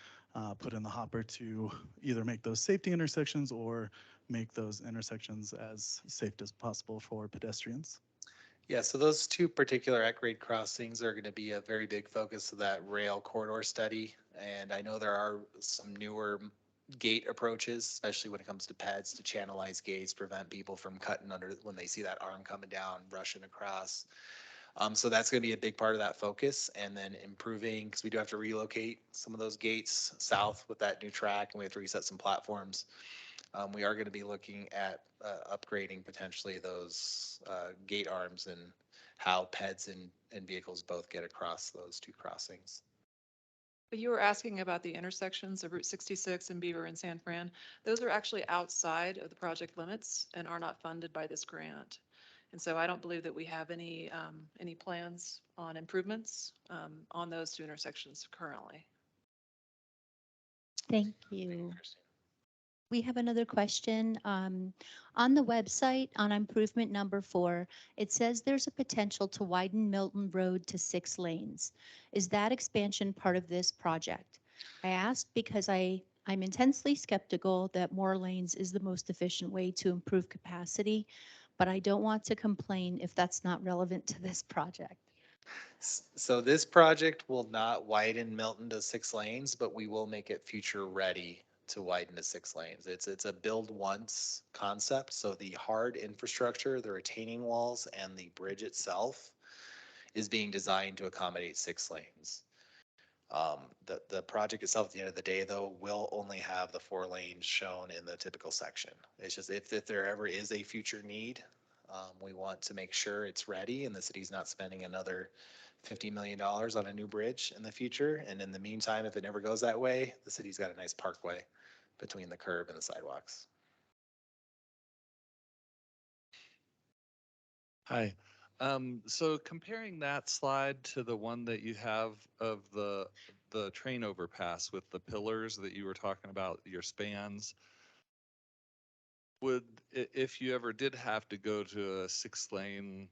put in the hopper to either make those safety intersections or make those intersections as safe as possible for pedestrians. Yeah, so those two particular at-grade crossings are going to be a very big focus of that rail corridor study. And I know there are some newer gate approaches, especially when it comes to pads, to channelize gates, prevent people from cutting under when they see that arm coming down, rushing across. So that's going to be a big part of that focus, and then improving, because we do have to relocate some of those gates south with that new track, and we have to reset some platforms. We are going to be looking at upgrading potentially those gate arms and how peds and vehicles both get across those two crossings. But you were asking about the intersections of Route 66 and Beaver and San Fran. Those are actually outside of the project limits and are not funded by this grant. And so I don't believe that we have any plans on improvements on those two intersections currently. Thank you. We have another question. On the website, on improvement number 4, it says there's a potential to widen Milton Road to 6 lanes. Is that expansion part of this project? I ask because I'm intensely skeptical that more lanes is the most efficient way to improve capacity, but I don't want to complain if that's not relevant to this project. So this project will not widen Milton to 6 lanes, but we will make it future ready to widen to 6 lanes. It's a build once concept. So the hard infrastructure, the retaining walls and the bridge itself is being designed to accommodate 6 lanes. The project itself at the end of the day though, will only have the 4 lanes shown in the typical section. It's just if there ever is a future need, we want to make sure it's ready and the city's not spending another $50 million on a new bridge in the future. And in the meantime, if it never goes that way, the city's got a nice parkway between the curb and the sidewalks. Hi. So comparing that slide to the one that you have of the train overpass with the pillars that you were talking about, your spans, would, if you ever did have to go to a 6-lane,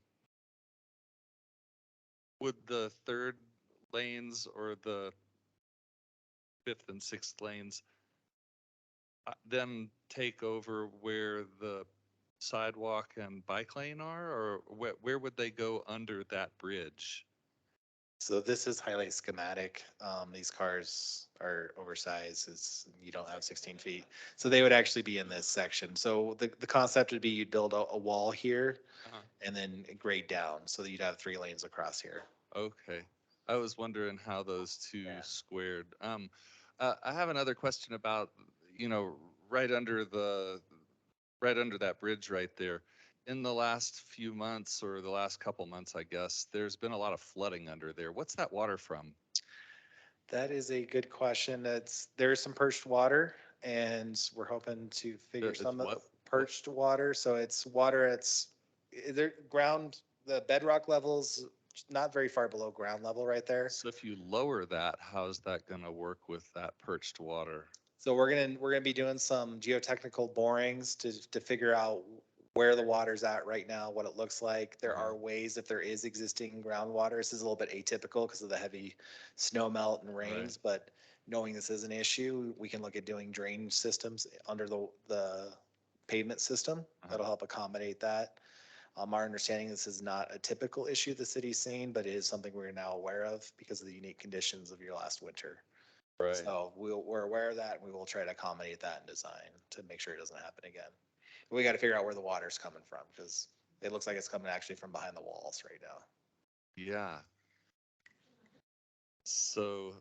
would the 3rd lanes or the 5th and 6th lanes then take over where the sidewalk and bike lane are, or where would they go under that bridge? So this is highly schematic. These cars are oversized. You don't have 16 feet. So they would actually be in this section. So the concept would be you'd build a wall here and then grade down so that you'd have 3 lanes across here. Okay. I was wondering how those two squared. I have another question about, right under that bridge right there. In the last few months or the last couple months, I guess, there's been a lot of flooding under there. What's that water from? That is a good question. There's some perched water and we're hoping to figure It's some of what? perched water. So it's water, the bedrock levels not very far below ground level right there. So if you lower that, how's that gonna work with that perched water? So we're gonna be doing some geotechnical borings to figure out where the water's at right now, what it looks like. There are ways if there is existing groundwater. This is a little bit atypical because of the heavy snow melt and rains, but knowing this is an issue, we can look at doing drainage systems under the pavement system. That'll help accommodate that. Our understanding, this is not a typical issue the city's seeing, but it is something we're now aware of because of the unique conditions of your last winter. Right. So we're aware of that and we will try to accommodate that in design to make sure it doesn't happen again. We got to figure out where the water's coming from because it looks like it's coming actually from behind the walls right now. Yeah. So,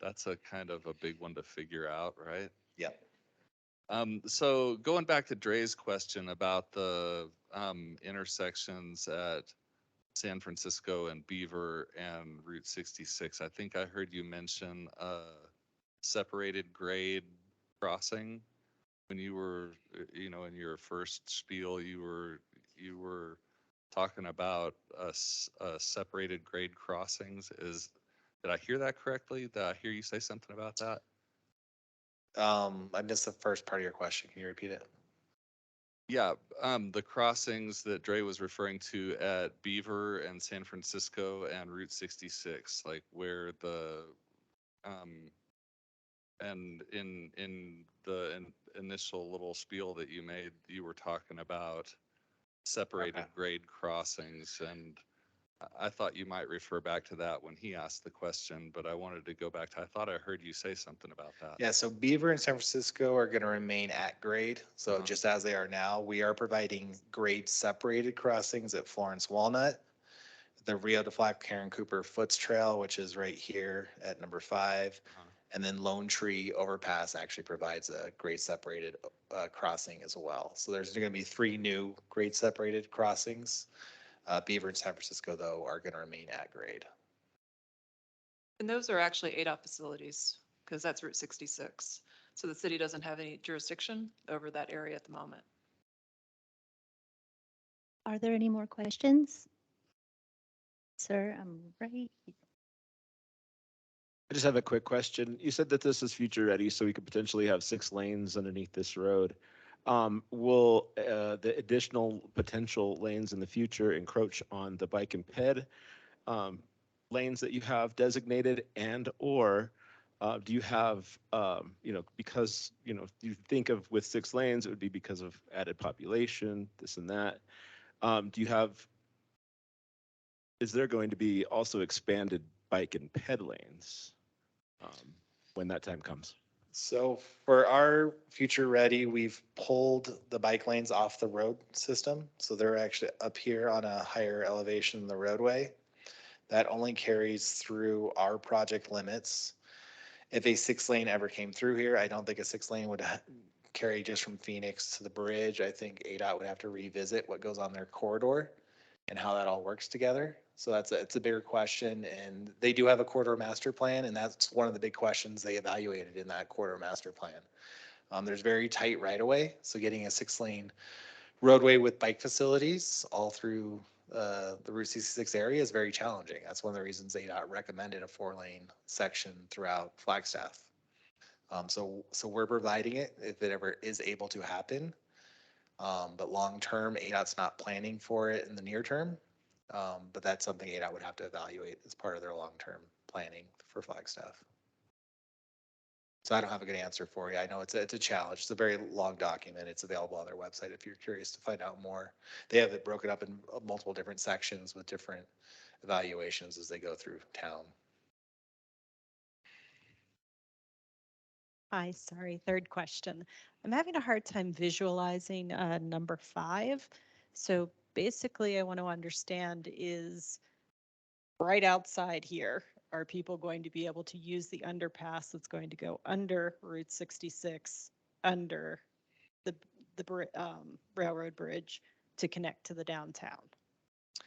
that's a kind of a big one to figure out, right? Yep. So going back to Dre's question about the intersections at San Francisco and Beaver and Route 66. I think I heard you mention a separated grade crossing when you were, in your first spiel, you were talking about separated grade crossings. Did I hear that correctly? Did I hear you say something about that? I missed the first part of your question. Can you repeat it? Yeah, the crossings that Dre was referring to at Beaver and San Francisco and Route 66, like where and in the initial little spiel that you made, you were talking about separated Okay. grade crossings, and I thought you might refer back to that when he asked the question, but I wanted to go back to, I thought I heard you say something about that. Yeah, so Beaver and San Francisco are going to remain at grade. So Uh-huh. just as they are now, we are providing grade separated crossings at Florence Walnut, the Rio de Flac Karen Cooper Foots Trail, which is right here at number 5. Uh-huh. And then Lone Tree Overpass actually provides a grade separated crossing as well. So there's going to be 3 new grade separated crossings. Beaver and San Francisco, though, are going to remain at grade. And those are actually ADOT facilities, because that's Route 66. So the city doesn't have any jurisdiction over that area at the moment. Are there any more questions? Sir, I'm right here. I just have a quick question. You said that this is future ready, so we could potentially have 6 lanes underneath this road. Will the additional potential lanes in the future encroach on the bike and ped lanes that you have designated, and or do you have, because, you think of with 6 lanes, it would be because of added population, this and that. Is there going to be also expanded bike and ped lanes when that time comes? So for our future ready, we've pulled the bike lanes off the road system. So they're actually up here on a higher elevation in the roadway. That only carries through our project limits. If a 6-lane ever came through here, I don't think a 6-lane would carry just from Phoenix to the bridge. I think ADOT would have to revisit what goes on their corridor and how that all works together. So it's a bigger question, and they do have a corridor master plan, and that's one of the big questions they evaluated in that corridor master plan. There's very tight right of way, so getting a 6-lane roadway with bike facilities all through the Route 66 area is very challenging. That's one of the reasons ADOT recommended a 4-lane section throughout Flagstaff. So we're providing it if it ever is able to happen. But long-term, ADOT's not planning for it in the near term. But that's something ADOT would have to evaluate as part of their long-term planning for Flagstaff. So I don't have a good answer for you. I know it's a challenge. It's a very long document. It's available on their website if you're curious to find out more. They have it broken up in multiple different sections with different evaluations as they go through town. Hi, sorry, third question. I'm having a hard time visualizing number 5. So basically I want to understand is right outside here, are people going to be able to use the underpass that's going to go under Route 66, under the railroad bridge to connect to the downtown?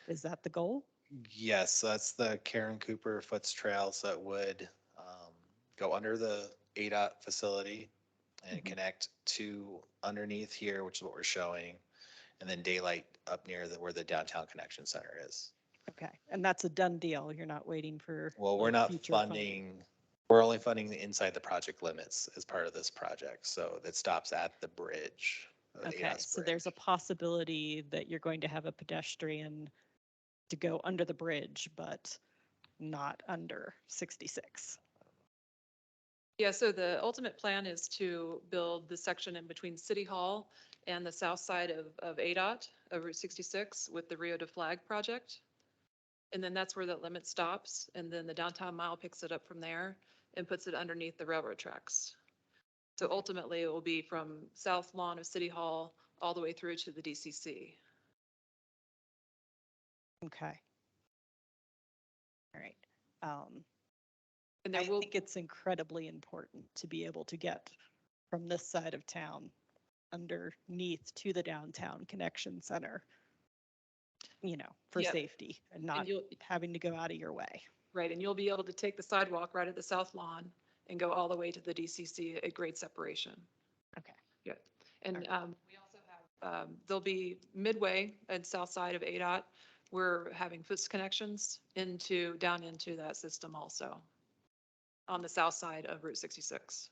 Is that the goal? Yes, that's the Karen Cooper Foots Trail. So it would go under the ADOT facility and connect to underneath here, which is what we're showing, and then daylight up near where the downtown connection center is. Okay, and that's a done deal. You're not waiting for. Well, we're like, not future funding, we're only funding the inside the project limits as part of this project. So that stops at the bridge. the Okay, ADOT's so there's a bridge. possibility that you're going to have a pedestrian to go under the bridge, but not under 66. Yeah, so the ultimate plan is to build the section in between City Hall and the south side of ADOT, of Route 66, with the Rio de Flag project. And then that's where the limit stops, and then the downtown mile picks it up from there and puts it underneath the railroad tracks. So ultimately, it will be from South Lawn of City Hall all the way through to the DCC. Okay. All right. And I there will, think it's incredibly important to be able to get from this side of town underneath to the downtown connection center. for Yep. safety and not you'll- having to go out of your way. Right, and you'll be able to take the sidewalk right at the south lawn and go all the way to the DCC at grade separation. Okay. Yeah, and Okay. we also have, there'll be midway and south side of ADOT. We're having FUS connections down into that system also on the south side of Route 66.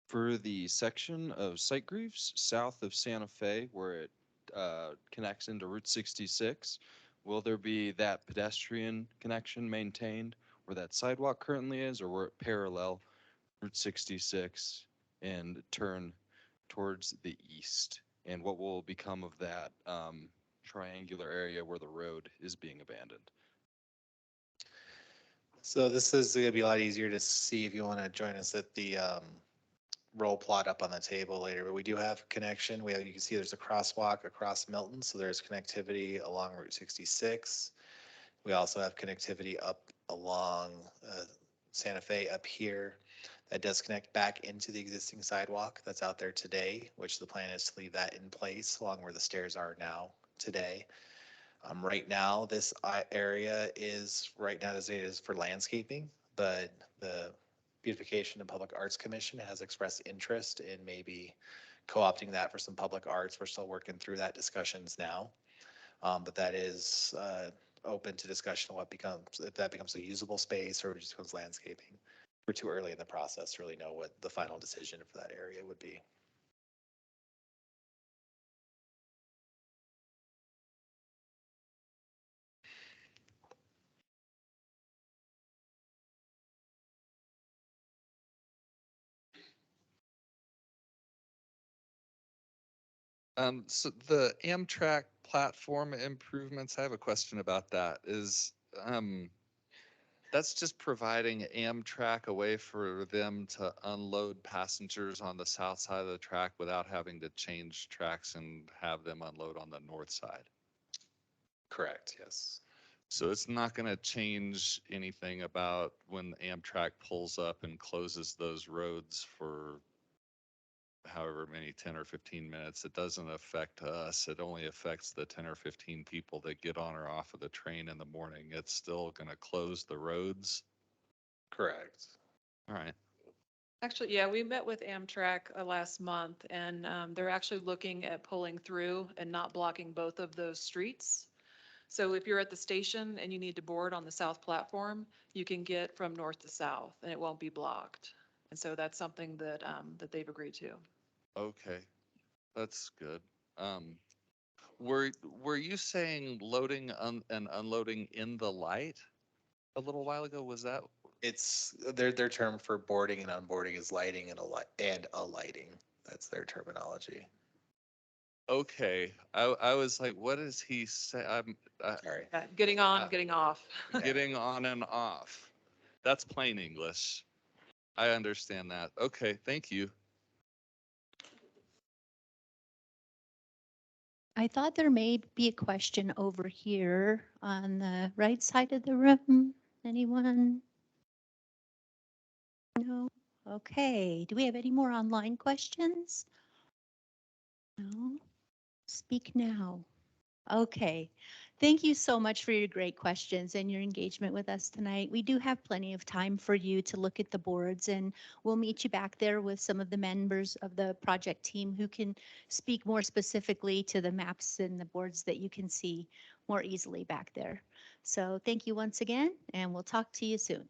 For the section of Sightgreaves south of Santa Fe where it connects into Route 66, will there be that pedestrian connection maintained where that sidewalk currently is, or will it parallel Route 66 and turn towards the east? And what will become of that triangular area where the road is being abandoned? So this is gonna be a lot easier to see if you want to join us at the roll plot up on the table later, but we do have connection. You can see there's a crosswalk across Milton, so there's connectivity along Route 66. We also have connectivity up along Santa Fe up here. That does connect back into the existing sidewalk that's out there today, which the plan is to leave that in place along where the stairs are now today. Right now, this area is right now designated for landscaping, but the Beautification and Public Arts Commission has expressed interest in maybe co-opting that for some public arts. We're still working through that discussions now. But that is open to discussion if that becomes a usable space or it just becomes landscaping. We're too early in the process to really know what the final decision for that area would be. So the Amtrak platform improvements, I have a question about that. That's just providing Amtrak a way for them to unload passengers on the south side of the track without having to change tracks and have them unload on the north side. Correct, yes. So it's not going to change anything about when Amtrak pulls up and closes those roads for however many 10 or 15 minutes. It doesn't affect us. It only affects the 10 or 15 people that get on or off of the train in the morning. It's still going to close the roads. Correct. All right. Actually, yeah, we met with Amtrak last month, and they're actually looking at pulling through and not blocking both of those streets. So if you're at the station and you need to board on the south platform, you can get from north to south and it won't be blocked. And so that's something that they've agreed to. Okay, that's good. Were you saying loading and unloading in the light a little while ago? Was that? It's their term for boarding and unboarding is lighting and alighting. That's their terminology. Okay, I was like, what does he say? Sorry. Yeah, getting on, getting off. Getting on and off. That's plain English. I understand that. Okay, thank you. I thought there may be a question over here on the right side of the room. Anyone? No? Okay. Do we have any more online questions? No? Speak now. Okay. Thank you so much for your great questions and your engagement with us tonight. We do have plenty of time for you to look at the boards, and we'll meet you back there with some of the members of the project team who can speak more specifically to the maps and the boards that you can see more easily back there. So thank you once again, and we'll talk to you soon.